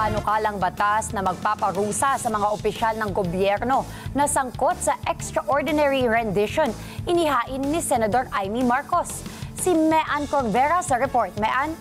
panukalang batas na magpaparusa sa mga opisyal ng gobyerno na sangkot sa extraordinary rendition inihain ni Senador Amy Marcos. Si Mean Corvera sa report. Mean?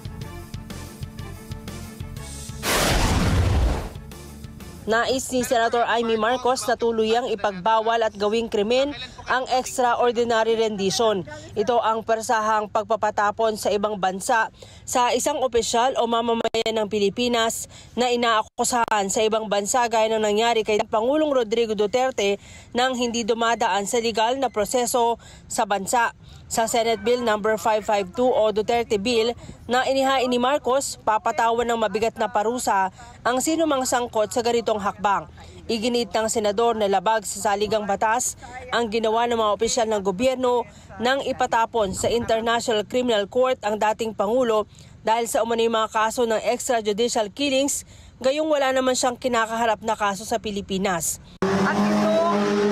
Nais ni Senator Amy Marcos na tuluyang ipagbawal at gawing krimen ang extraordinary rendition. Ito ang persahang pagpapatapon sa ibang bansa sa isang opisyal o mamamayan ng Pilipinas na inaakusahan sa ibang bansa gaya ng nangyari kay Pangulong Rodrigo Duterte nang hindi dumadaan sa legal na proseso sa bansa. Sa Senate Bill No. 552 o Duterte Bill na inihain ni Marcos, papatawan ng mabigat na parusa ang sinumang sangkot sa ganitong hakbang. Iginit ng senador na labag sa saligang batas ang ginawa ng mga opisyal ng gobyerno nang ipatapon sa International Criminal Court ang dating Pangulo dahil sa umano'y mga kaso ng extrajudicial killings, gayong wala naman siyang kinakaharap na kaso sa Pilipinas. At ito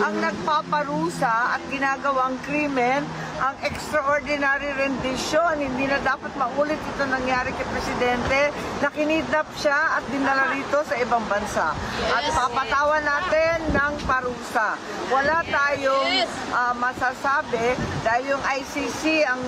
ang nagpaparusa at ginagawang krimen, ang extraordinary rendition. Hindi na dapat maulit ito nangyari kay Presidente na kinidnap siya at dinala rito sa ibang bansa. At papatawan natin ng parusa. Wala tayong masasabi dahil yung ICC ang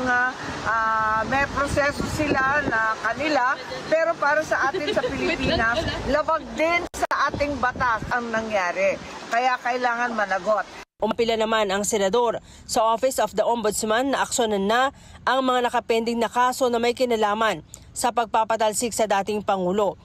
may proseso sila na kanila, pero para sa atin sa Pilipinas, labag din sa ating batas ang nangyari. Kaya kailangan managot. Umapila naman ang senador sa Office of the Ombudsman na aksyonan na ang mga nakapending na kaso na may kinalaman sa pagpapatalsik sa dating Pangulo.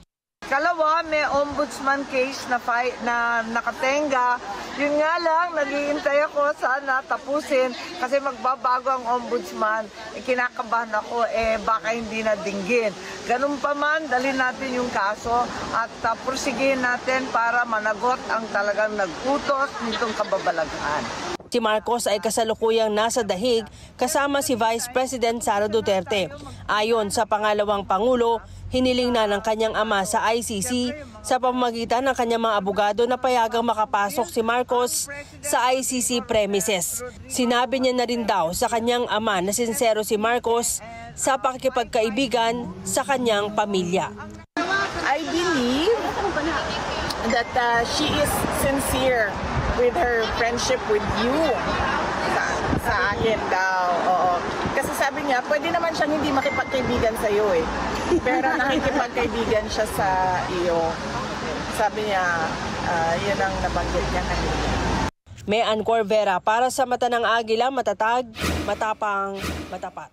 Kalawa, may ombudsman case na nakatenga. Yun nga lang, naghihintay ako sana tapusin kasi magbabago ang ombudsman. Kinakabahan ako, baka hindi na dinggin. Ganun pa man, dalhin natin yung kaso at pursigihin natin para managot ang talagang nag-utos nitong kababalaghan. Si Marcos ay kasalukuyang nasa dahig kasama si Vice President Sara Duterte. Ayon sa pangalawang Pangulo, hiniling na ng kanyang ama sa ICC sa pamamagitan ng kanyang mga abogado na payagang makapasok si Marcos sa ICC premises. Sinabi niya na rin daw sa kanyang ama na sincero si Marcos sa pakikipagkaibigan sa kanyang pamilya. I believe that she is sincere with her friendship with you. Sa akin daw, oo. Kasi sabi niya, pwede naman siyang hindi makipagkaibigan sa iyo eh. Pero nakikipagkaibigan siya sa iyo. Sabi niya, yun ang nabanggit niya kanina. Mean Corvera para sa Mata ng Agila, matatag, matapang, matapat.